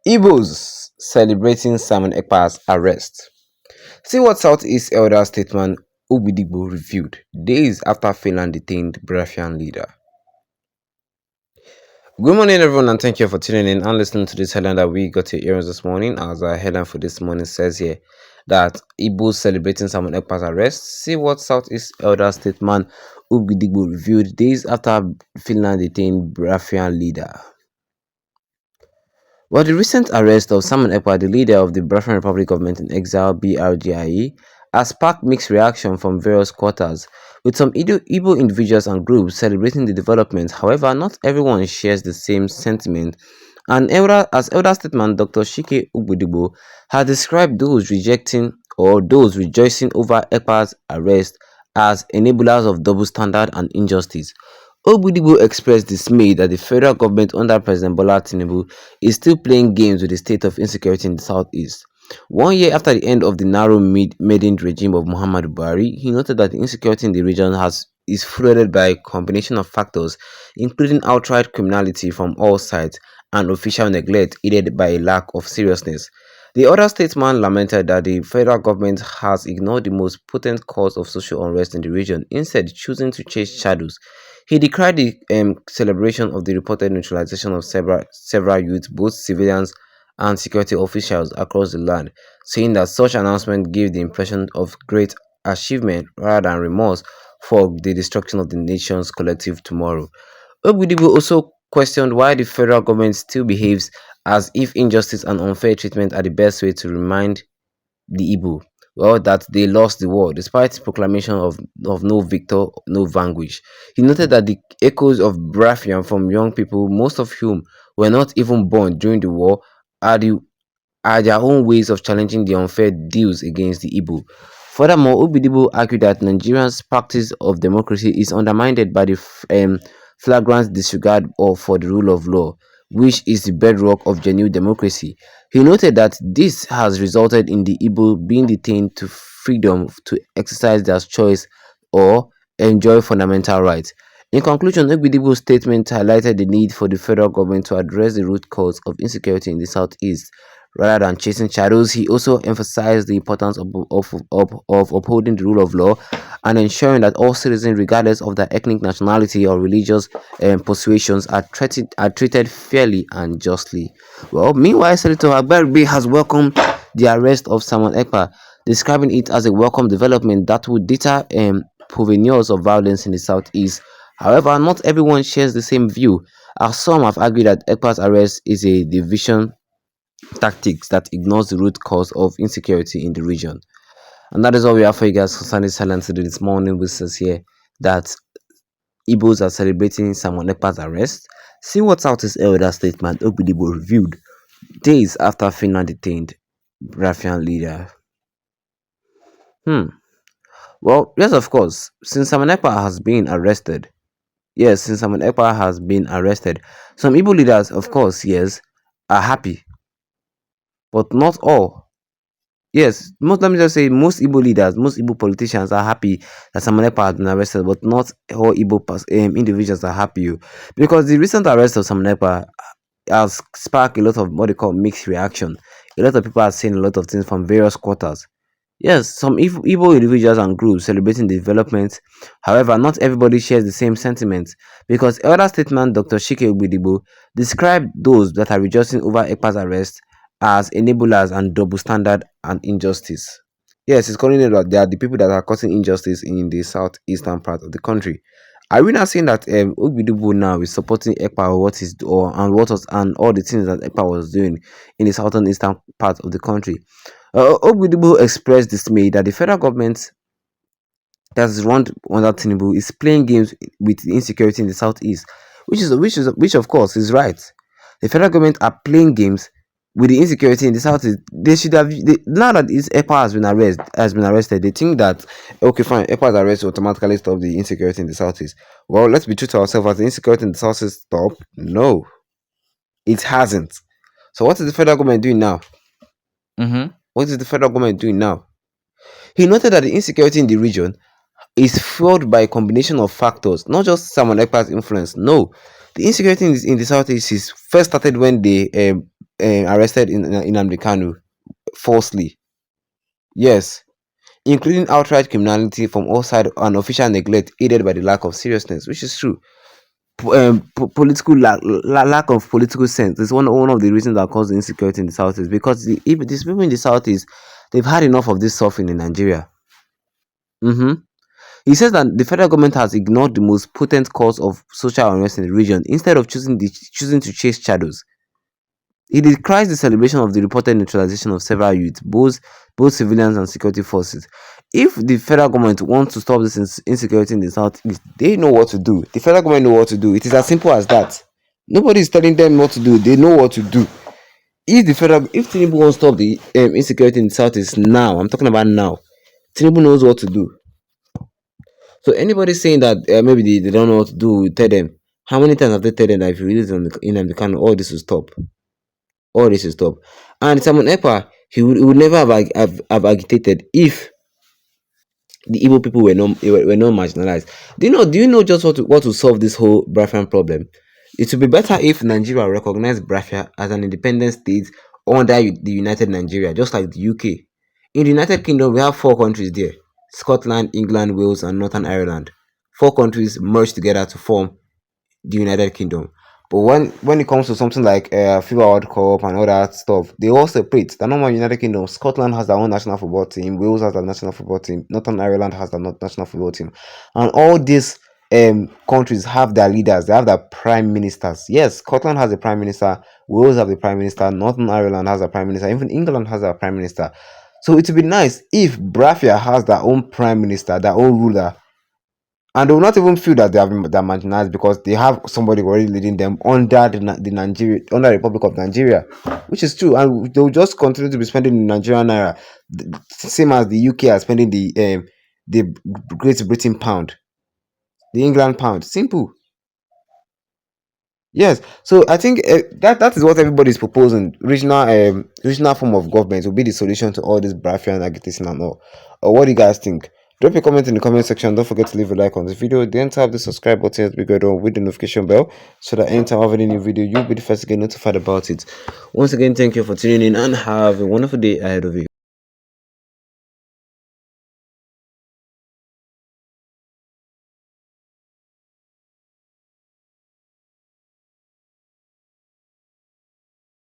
Igbos celebrating Simon Ekpa's arrest. See what Southeast Elder Statesman Obidigbo revealed days after Finland detained Biafran leader. Good morning, everyone, and thank you for tuning in and listening to this headline that we got your ears this morning. As our headline for this morning says here that Igbos celebrating Simon Ekpa's arrest. See what Southeast Elder Statesman Obidigbo revealed days after Finland detained Biafran leader. Well, the recent arrest of Simon Ekpa, the leader of the Biafran Republic Government in Exile (BRGIE), has sparked mixed reaction from various quarters, with some Igbo individuals and groups celebrating the development. However, not everyone shares the same sentiment. As elder statesman Dr. Shike Ugbudigbo has described those rejecting or those rejoicing over Ekpa's arrest as enablers of double standard and injustice. Ogbudigbo expressed dismay that the federal government under President Bola Tinubu is still playing games with the state of insecurity in the southeast. 1 year after the end of the narrow maiden regime of Muhammadu Buhari, he noted that the insecurity in the region is fueled by a combination of factors, including outright criminality from all sides and official neglect aided by a lack of seriousness. The other statesman lamented that the federal government has ignored the most potent cause of social unrest in the region, instead choosing to chase shadows. He decried the celebration of the reported neutralization of several youths, both civilians and security officials across the land, saying that such announcement gave the impression of great achievement rather than remorse for the destruction of the nation's collective tomorrow. Obudibu also questioned why the federal government still behaves as if injustice and unfair treatment are the best way to remind the Igbo, well, that they lost the war despite proclamation of no victor, no vanquish. He noted that the echoes of Biafran from young people, most of whom were not even born during the war, are, the, are their own ways of challenging the unfair deals against the Igbo. Furthermore, Obidibo argued that Nigeria's practice of democracy is undermined by the flagrant disregard for the rule of law, which is the bedrock of genuine democracy. He noted that this has resulted in the Igbo being detained to freedom to exercise their choice or enjoy fundamental rights. In conclusion, Ogbidibo's statement highlighted the need for the federal government to address the root cause of insecurity in the southeast. Rather than chasing shadows, he also emphasized the importance of upholding the rule of law and ensuring that all citizens, regardless of their ethnic nationality or religious persuasions, are treated fairly and justly. Well, meanwhile, Senator Agberbe has welcomed the arrest of Simon Ekpa, describing it as a welcome development that would deter purveyors of violence in the southeast. However, not everyone shares the same view, as some have argued that Ekpa's arrest is a division tactics that ignores the root cause of insecurity in the region. And that is all we have for you guys concerning silence today this morning. We says here that Igbos are celebrating Simon Ekpa's arrest. See what Southeast Elder Statement Ogbidibo reviewed days after Finland detained Biafran leader. Well, yes, of course. Since Simon Ekpa has been arrested, since Simon Ekpa has been arrested, some Igbo leaders, of course, yes, are happy, but not all. Yes, let me just say most Igbo leaders, most Igbo politicians are happy that Simon Ekpa has been arrested, but not all Igbo individuals are happy. Because the recent arrest of Simon Ekpa has sparked a lot of what they call mixed reaction. A lot of people are saying a lot of things from various quarters. Yes, some Igbo individuals and groups celebrating the development. However, not everybody shares the same sentiments because elder statesman Dr. Shike Ogbidigbo described those that are rejoicing over Ekpa's arrest as enablers and double standard and injustice. Yes, he's calling it that they are the people that are causing injustice in the southeastern part of the country. Are we not saying that Ogbidigbo now is supporting Ekpa or what is or and what was and all the things that Ekpa was doing in the southern eastern part of the country? Ogbidigbo expressed dismay that the federal government that is run under Tinubu is playing games with the insecurity in the southeast, which of course is right. The federal government are playing games with the insecurity in the southeast. They should have now that this Ekpa has been arrested. They think that okay, fine, Ekpa's arrest will automatically stop the insecurity in the southeast. Well, let's be true to ourselves. Has the insecurity in the southeast stopped? No, it hasn't. So what is the federal government doing now? What is the federal government doing now? He noted that the insecurity in the region is fueled by a combination of factors, not just Simon Ekpa's influence. No, the insecurity in the southeast is first started when they arrested in Nnamdi falsely. Yes, including outright criminality from all sides and official neglect aided by the lack of seriousness, which is true. Political lack of political sense is one of the reasons that cause insecurity in the south is because even these people in the south is they've had enough of this suffering in Nigeria. hmm He says that the federal government has ignored the most potent cause of social unrest in the region instead of choosing to chase shadows. He decries the celebration of the reported neutralization of several youths, both civilians and security forces. If the federal government wants to stop this insecurity in the southeast, they know what to do. The federal government know what to do. It is as simple as that. Nobody is telling them what to do. They know what to do. If Tinubu wants to stop the insecurity in the southeast now, I'm talking about now. Tinubu knows what to do. So anybody saying that maybe they don't know what to do, tell them. How many times have they tell them that if you release them in American, all this will stop? All this will stop. And Simon Ekpa, he would never have agitated if the Igbo people were not marginalized. Do you know just what to solve this whole Biafran problem? It would be better if Nigeria recognized Biafra as an independent state under the United Nigeria, just like the UK. In the United Kingdom, we have four countries there: Scotland, England, Wales, and Northern Ireland. Four countries merged together to form the United Kingdom. But when it comes to something like FIFA World Cup and all that stuff, they all separate. The normal United Kingdom, Scotland has their own national football team, Wales has their national football team, Northern Ireland has their national football team, and all these countries have their leaders. They have their prime ministers. Yes, Scotland has a prime minister, Wales have a prime minister, Northern Ireland has a prime minister, even England has a prime minister. So it would be nice if Biafra has their own prime minister, their own ruler, and they will not even feel that they're marginalized because they have somebody already leading them under under the Republic of Nigeria, which is true, and they will just continue to be spending in Nigerian naira, same as the UK are spending the Great Britain pound, the England pound. Simple. Yes, so I think that is what everybody is proposing. Regional form of government will be the solution to all this Biafran agitation and all. Or what do you guys think? Drop a comment in the comment section. Don't forget to leave a like on this video. Then tap the subscribe button as we go on with the notification bell so that anytime I have any new video, you'll be the first to get notified about it. Once again, thank you for tuning in and have a wonderful day ahead of you.